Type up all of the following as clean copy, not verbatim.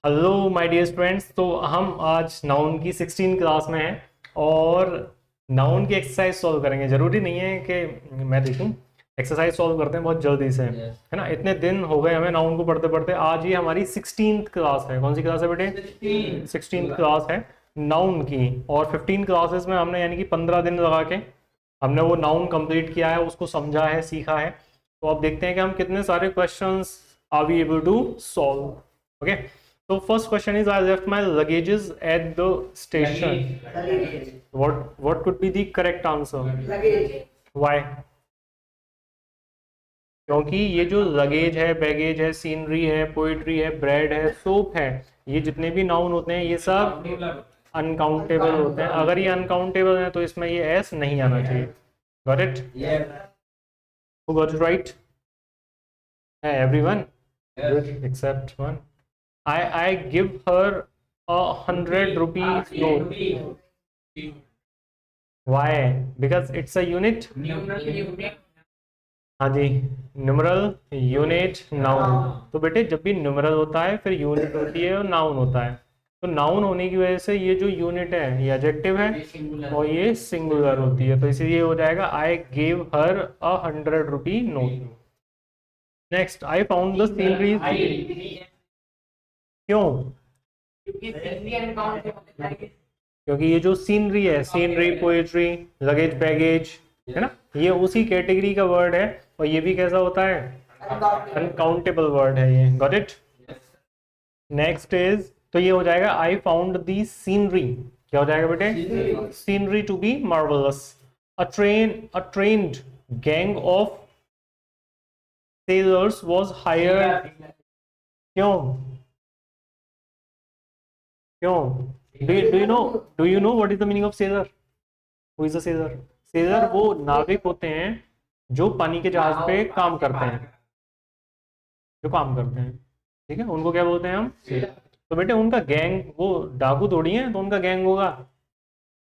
Hello my dear friends. तो हम आज नाउन की 16 क्लास में हैं और नाउन की एक्सरसाइज सॉल्व करेंगे। जरूरी नहीं है कि मैं देखूं, एक्सरसाइज सॉल्व करते हैं बहुत जल्दी से, है ना। इतने दिन हो गए हमें नाउन को पढ़ते पढ़ते। आज ये हमारी 16th क्लास है। कौन सी क्लास है बेटे? 16th क्लास है नाउन की। और 15 क्लासेस में हमने यानी कि 15 दिन लगा के हमने वो नाउन कंप्लीट किया है, उसको समझा है, सीखा है। तो अब देखते हैं कि हम कितने सारे questions are we able to solve. Okay, so first question is, I left my luggages at the station. Luggage. What could be the correct answer? Luggage. Why? क्योंकि ये जो लगेज है, बैगेज है, सीनरी है, पोइट्री है, bread है, soap है, ये जितने भी नाउन होते हैं ये सब अनकाउंटेबल होते हैं। अगर ये अनकाउंटेबल है तो इसमें ये एस नहीं आना चाहिए। Got it? Who got it right? Everyone? Good except one. I give her 100 rupees note. Why? Because it's a unit. हाँ जी, न्यूमरल, यूनिट, नाउन। तो बेटे जब भी न्यूमरल होता है फिर यूनिट होती है और नाउन होता है। तो नाउन होने की वजह से ये जो यूनिट है ये एडजेक्टिव है और ये सिंगुलर होती है, तो इसीलिए हो जाएगा I give her 100 rupee note. Next, I found the scenery. क्यों? क्योंकि ये जो सीनरी है, सीनरी, पोएट्री, लगेज, बैगेज, है ना, ये उसी कैटेगरी का वर्ड है और ये भी कैसा होता है? अनकाउंटेबल वर्ड है ये। Got it? नेक्स्ट इज, तो ये हो जाएगा आई फाउंड दी सीनरी। क्या हो जाएगा बेटे? Scenery to be marvellous. A trained gang of sailors was hired. क्यों? क्यों? Do you know what is the meaning of sailor? Who is a sailor? Sailor वो नाविक होते हैं जो पानी के जहाज पे काम करते हैं, जो काम करते हैं, ठीक है, उनको क्या बोलते हैं हम? सेलर। तो बेटे उनका गैंग, वो डाकू थोड़ी है तो उनका गैंग होगा।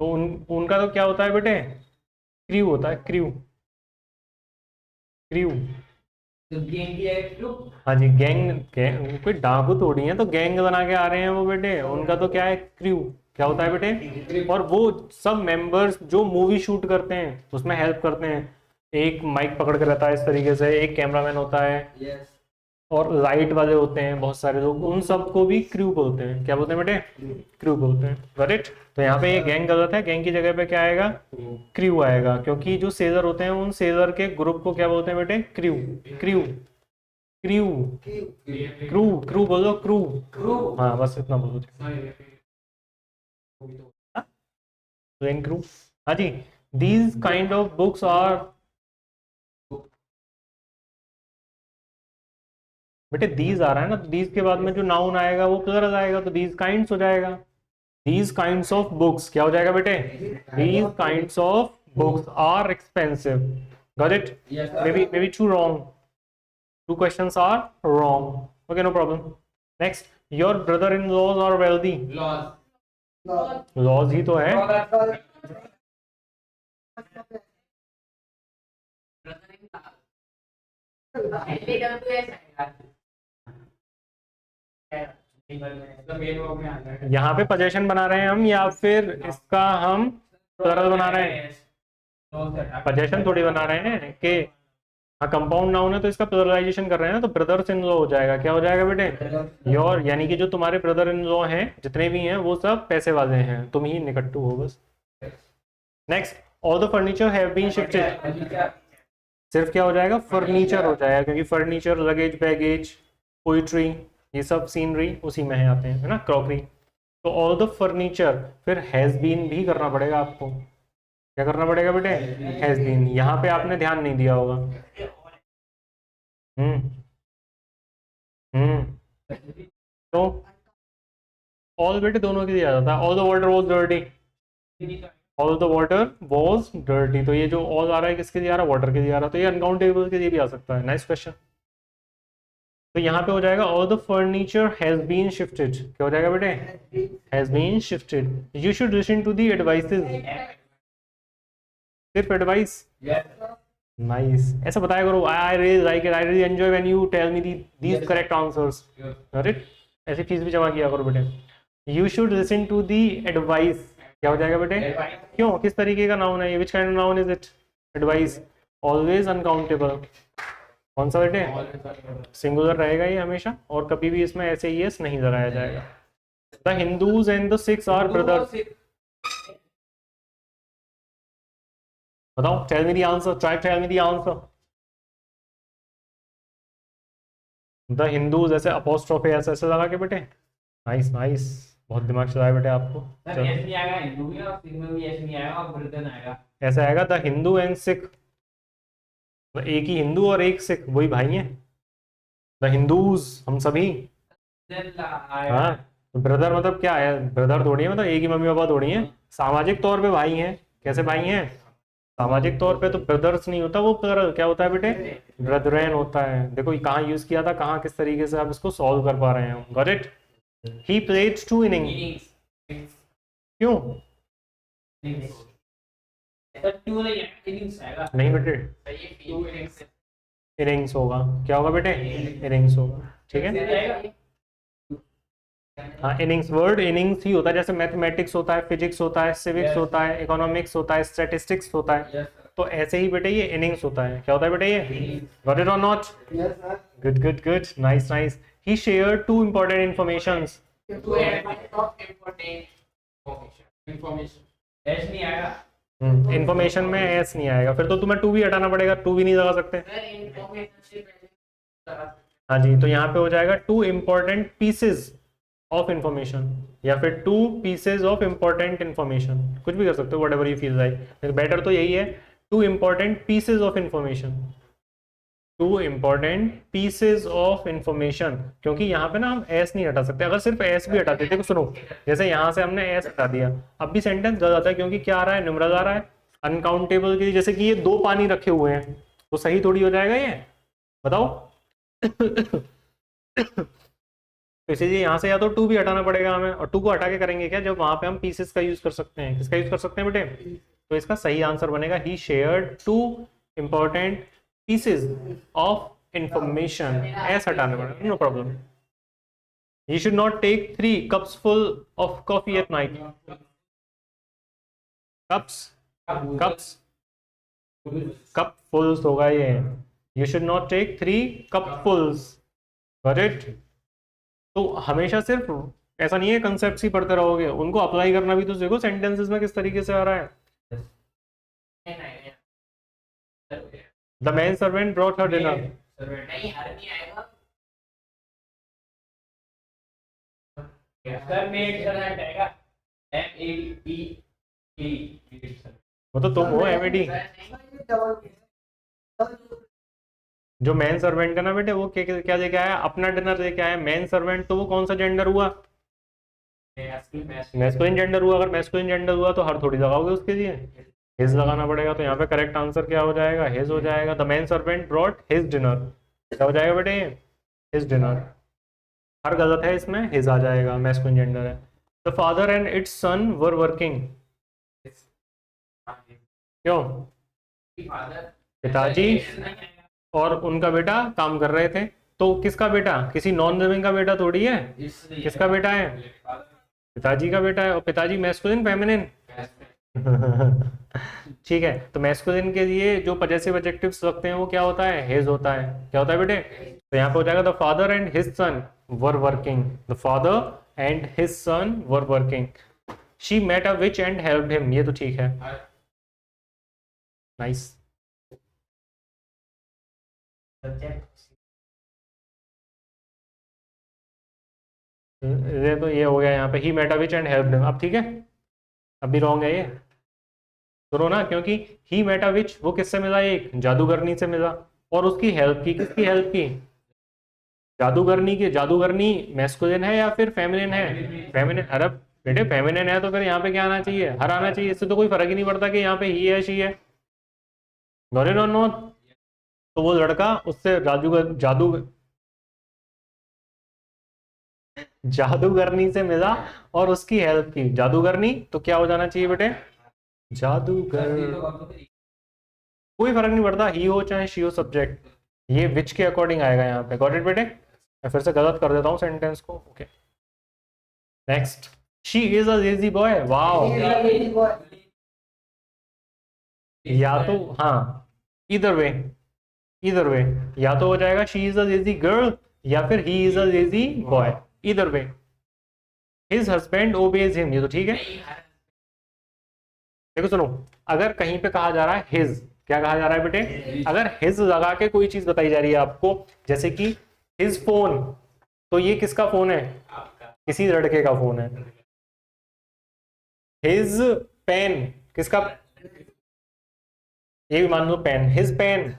तो उनका तो क्या होता है बेटे? क्रू होता है, क्रू, क्रू। हाँ जी, गैंग कोई डाकू थोड़ी है तो गैंग बना के आ रहे हैं वो बेटे। उनका तो क्या है? क्रू। क्या होता है बेटे? और वो सब मेंबर्स जो मूवी शूट करते हैं उसमें हेल्प करते हैं। एक माइक पकड़ के रहता है इस तरीके से, एक कैमरामैन होता है और लाइट वाले होते हैं बहुत सारे लोग, उन सबको भी क्रू बोलते हैं। क्या बोलते हैं बेटे? क्रू बोलते हैं। करेक्ट? तो यहाँ पे ये गैंग गलत है, गैंग की जगह पे क्या आएगा? क्रू आएगा, क्योंकि जो सेलर होते हैं उन सेलर के ग्रुप को क्या बोलते हैं बेटे? Crew. Crew, crew, crew, crew बोलो, क्रू। हाँ बस इतना बोलो। क्रू। हाँ जी, these kind of books are, बेटे दीज आ रहा है ना, तो दीज के बाद में जो नाउन आएगा वो प्लरल आएगा, तो दीज काइंड्स हो जाएगा। दीज काइंड्स ऑफ बुक्स क्या हो जाएगा बेटे? These kinds of books are expensive. Got it? Maybe two wrong, two questions are wrong. Okay, no problem. Next, your brother in laws are wealthy. Laws ही तो है। यहाँ पे possession बना रहे हैं हम या फिर इसका हम प्लरल बना रहे हैं? पोजेशन थोड़ी बना रहे हैं कि हाँ कंपाउंड नाउन है तो इसका प्लरलाइजेशन कर रहे हैं ना, तो ब्रदर्स इन लॉ हो जाएगा। क्या हो जाएगा बेटे? योर, यानी कि जो तुम्हारे ब्रदर इन लॉ हैं जितने भी हैं वो सब पैसे वाले हैं, तुम ही निकट्टू हो बस। Next, all the furniture have been shifted. सिर्फ क्या हो जाएगा? फर्नीचर हो जाएगा, क्योंकि फर्नीचर, लगेज, बैगेज, पोइट्री, ये सब सीनरी उसी में आते हैं, है ना, क्रॉकरी। तो ऑल द फर्नीचर, फिर हैज बीन भी करना पड़ेगा आपको। क्या करना पड़ेगा बेटे? Has been. यहाँ पे आपने ध्यान नहीं दिया होगा। हम्म, हम्म। तो ऑल बेटे दोनों के लिए आ जाता है। All the water was dirty. All the water was dirty, तो ये जो ऑल आ रहा है किसके लिए आ रहा है? वाटर के लिए आ रहा है, तो ये अनकाउंटेबल के लिए भी आ सकता है। Nice question. तो यहाँ पे हो जाएगा all the furniture has been shifted. क्या हो जाएगा बेटे? Has been shifted. You should listen to the advices. सिर्फ एडवाइस? नाइस, ऐसा बताया करो। I really like it, I really enjoy when you tell me these correct answers. Right? ऐसी fees भी जमा किया करो बेटे। You should listen to the advice, क्या हो जाएगा बेटे? क्यों, किस तरीके का नाउन है ये? Which kind of noun is it? Advice. Always uncountable, कौन सा बेटे? सिंगुलर रहेगा ये हमेशा, और कभी भी इसमें ऐसे एस नहीं लगाया जाएगा। The Hindus and the Sikhs are brothers. बताओ, tell me the answer, try tell me the answer. The Hindus ऐसे अपोस्ट्रोफे ऐसे ऐसे लगा के बेटे। नाइस नाइस, बहुत दिमाग चलाया बेटे आपको। सर ऐसे नहीं आएगा, हिंदू भी और सिख में भी ऐसे नहीं आएगा, और ब्रदर आएगा। ऐसा आएगा द हिंदू एंड सिख, एक ही हिंदू और एक सिख, वही भाई हैं द हिंदूज, हम सभी। हाँ, तो ब्रदर मतलब क्या है? ब्रदर थोड़ी है, मतलब एक ही मम्मी पापा थोड़ी है, सामाजिक तौर पे भाई हैं। कैसे भाई हैं? सामाजिक तौर पे तो ब्रदर्स नहीं होता, वो प्लरल क्या होता है बेटे? ब्रदरेन होता है। देखो ये कहाँ यूज किया था, कहाँ किस तरीके से आप इसको सॉल्व कर पा रहे हैं। Got it? He played 2 innings. क्यों? नहीं बेटे, इनिंग्स होगा। क्या होगा बेटे? इनिंग्स होगा, ठीक है। हाँ, इनिंग्स, वर्ड इनिंग्स ही होता है। जैसे मैथमेटिक्स होता है, फिजिक्स होता है, सिविक्स होता है, इकोनॉमिक्स होता है, स्टैटिस्टिक्स होता है, तो ऐसे ही बेटे ये इनिंग्स होता है। क्या होता है बेटे ये? गॉट इट और not? Good good good, nice nice. He shared 2 important informations। Information में एस नहीं आएगा, फिर तो तुम्हें 2 भी हटाना पड़ेगा, 2 भी नहीं लगा सकते। हाँ जी, तो यहाँ पे हो जाएगा 2 important pieces ऑफ इंफॉर्मेशन, या फिर 2 pieces ऑफ इंपॉर्टेंट इंफॉर्मेशन, कुछ भी कर सकते हो, whatever you feel like. Better तो यही है, 2 important pieces of information, 2 important pieces of information, क्योंकि यहाँ पे ना हम एस नहीं हटा सकते। अगर सिर्फ एस भी हटा देते, देखो सुनो, जैसे यहाँ से हमने एस हटा दिया, अब भी सेंटेंस गलत है, क्योंकि क्या आ रहा है? न्यूमरल आ रहा है। अनकाउंटेबल के, जैसे कि ये 2 पानी रखे हुए हैं, तो सही थोड़ी हो जाएगा ये, बताओ? तो इसीलिए यहाँ से या तो 2 भी हटाना पड़ेगा हमें, और 2 को हटा के करेंगे क्या, जब वहां पे हम पीसेस का यूज कर सकते हैं। किसका यूज कर सकते हैं बेटे? तो इसका सही आंसर बनेगा ही shared 2 important pieces of information। ऐसा हटाना पड़ेगा, no problem. He should not take 3 cups full of coffee at night। cups cups cup fulls होगा ये। You should not take 3 cupfuls। Got it? तो हमेशा सिर्फ ऐसा नहीं है कंसेप्ट ही पढ़ते रहोगे, उनको अप्लाई करना भी तो देखो सेंटेंसेस में किस तरीके से आ रहा है। The man servant brought her dinner. वो तो तुम हो, एमएडी। जो मैन सर्वेंट का ना बेटे, वो क्या लेके आया? अपना डिनर लेके आया। मैन सर्वेंट तो वो कौन सा जेंडर हुआ? मैस्कुलिन जेंडर हुआ। अगर मैस्कुलिन जेंडर हुआ तो हर थोड़ी लगाओगे उसके लिए, हिज लगाना पड़ेगा। तो यहाँ पे करेक्ट आंसर क्या हो जाएगा? हिज हो जाएगा। The man servant brought his dinner. क्या हो जाएगा बेटे? His dinner. हर गलत है इसमें, हिज आ जाएगा, मैस्कुलिन जेंडर है। The father and its son were working. क्यों? पिताजी और उनका बेटा काम कर रहे थे। तो किसका बेटा? किसी नॉन लिविंग का बेटा थोड़ी है। किसका बेटा है? पिताजी का बेटा है। और पिताजी मैस्कुलिन फेमिनिन? ठीक है, तो मैस्कुलिन के लिए जो पजेसिव एडजेक्टिव्स लगते हैं वो क्या होता है? हिज होता है। क्या होता है बेटे? तो यहाँ पे हो जाएगा the father and his son were working. The father and his son were working. She met a witch and helped him. ये तो ठीक है, नाइस। ये तो ये हो गया यहाँ पे, he met a witch and helped him. अब ठीक है, अभी रॉन्ग है ये, सुनो ना, क्योंकि ही मेट अ विच वो किससे मिला? एक जादूगरनी से मिला, और उसकी हेल्प की। किसकी हेल्प की? जादूगरनी की। जादूगरनी मैस्कुलिन है या फिर फेमिनिन है? फेमिनिन। अरे बेटे फेमिनिन है तो फिर यहाँ पे क्या आना चाहिए? हर आना चाहिए। इससे तो कोई फर्क ही नहीं पड़ता कि यहाँ पे ही है, शी है। गॉट इट और नॉट? तो वो लड़का उससे जादूगरनी से मिला और उसकी हेल्प की। जादूगरनी तो क्या हो जाना चाहिए बेटे? जादूगर। कोई फर्क नहीं पड़ता, ही हो चाहे शी हो, सब्जेक्ट ये विच के अकॉर्डिंग आएगा यहाँ पे। गॉट इट बेटे? मैं फिर से गलत कर देता हूँ सेंटेंस को, okay. Next, she is a lazy boy. Wow, या तो हाँ, इधर वे, इधर वे, या तो हो जाएगा she is a lazy girl या फिर he is a lazy boy, इधर वे। हिज हस्बैंड ओबेज हिम, ये तो ठीक है। देखो सुनो, अगर कहीं पे कहा जा रहा है हिज, क्या कहा जा रहा है बेटे, अगर हिज लगा के कोई चीज बताई जा रही है आपको, जैसे कि हिज फोन, तो ये किसका फोन है, किसी लड़के का फोन है। हिज पेन, किसका, ये भी मान लो पेन, हिज पेन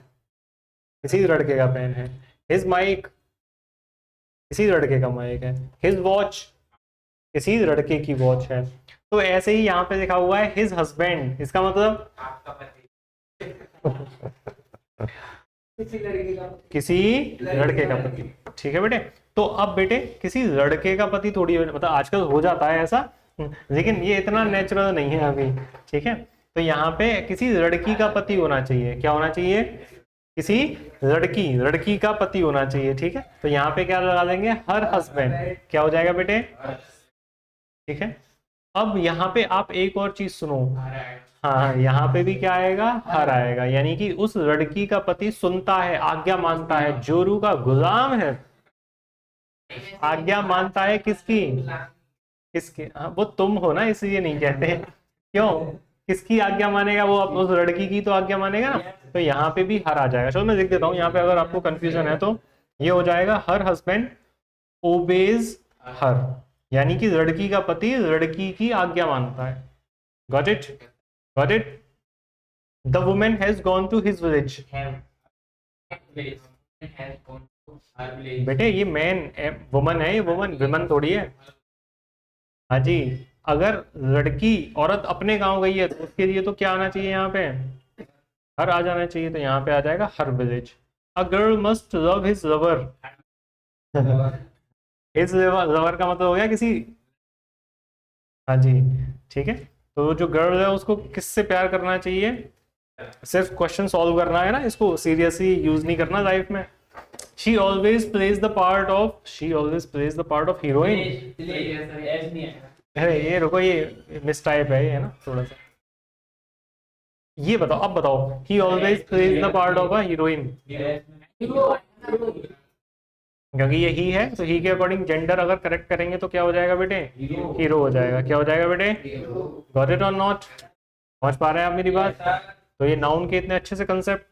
किसी लड़के का पेन है। हिज माइक, किसी लड़के का माइक है। हिज वॉच, किसी लड़के की वॉच है। तो ऐसे ही यहाँ पे लिखा हुआ है हिज हस्बैंड, इसका मतलब आपका पति किसी लड़के का पति। ठीक है बेटे, तो अब बेटे किसी लड़के का पति थोड़ी, मतलब आजकल हो जाता है ऐसा, लेकिन ये इतना नेचुरल नहीं है अभी। ठीक है, तो यहाँ पे किसी लड़की का पति होना चाहिए, क्या होना चाहिए, किसी लड़की, लड़की का पति होना चाहिए। ठीक है, तो यहाँ पे क्या लगा देंगे, हर हस्बैंड, क्या हो जाएगा बेटे। ठीक है, अब यहाँ पे आप एक और चीज सुनो, हाँ यहाँ पे भी क्या आएगा, हर आएगा, यानी कि उस लड़की का पति सुनता है, आज्ञा मानता है, जोरू का गुलाम है। आज्ञा मानता है किसकी, किसकी, हाँ वो तुम हो ना, इसलिए नहीं कहते। क्यों, किसकी आज्ञा मानेगा वो, अब उस लड़की की तो आज्ञा मानेगा ना। तो यहाँ पे भी हर आ जाएगा। चलो मैं लिख देता हूँ यहाँ पे, अगर आपको कंफ्यूजन है तो ये हो जाएगा हर हस्बैंड ओबेज हर, यानी कि लड़की का पति लड़की की आज्ञा मानता है। Got it, got it. The women has gone to his village. बेटे ये मैन वुमन है, ये वुमन विमन थोड़ी है। हाँ जी, अगर लड़की औरत अपने गांव गई है तो उसके लिए तो क्या आना चाहिए, यहाँ पे हर आ जाना चाहिए। तो यहाँ पे आ जाएगा हर village. A girl must love his lover. His lover का मतलब हो गया किसी, हाँ जी ठीक है। तो जो गर्ल है उसको किससे प्यार करना चाहिए, सिर्फ क्वेश्चन सॉल्व करना है ना, इसको सीरियसली यूज नहीं करना लाइफ में। She always plays the part of, she always plays the part of heroine. अरे ये रुको, ये मिस टाइप है ये, है ना थोड़ा सा। ये बताओ, अब बताओ, ही always plays the part of a heroine, क्योंकि ये ही है तो ही के अकॉर्डिंग जेंडर अगर करेक्ट करेंगे तो क्या हो जाएगा बेटे, हीरो हो जाएगा। क्या हो जाएगा बेटे, गॉट इट और नॉट, समझ पा रहे हैं आप मेरी बात। तो ये नाउन के इतने अच्छे से कंसेप्ट,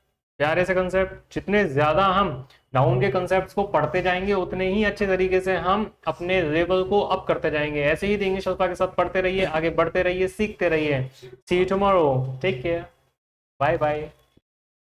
प्यारे से कंसेप्ट, जितने ज्यादा हम नाउन के कंसेप्ट्स को पढ़ते जाएंगे उतने ही अच्छे तरीके से हम अपने लेवल को अप करते जाएंगे। ऐसे ही इंग्लिश अल्फा के साथ पढ़ते रहिए, आगे बढ़ते रहिए, सीखते रहिए। See you tomorrow, take care, bye bye.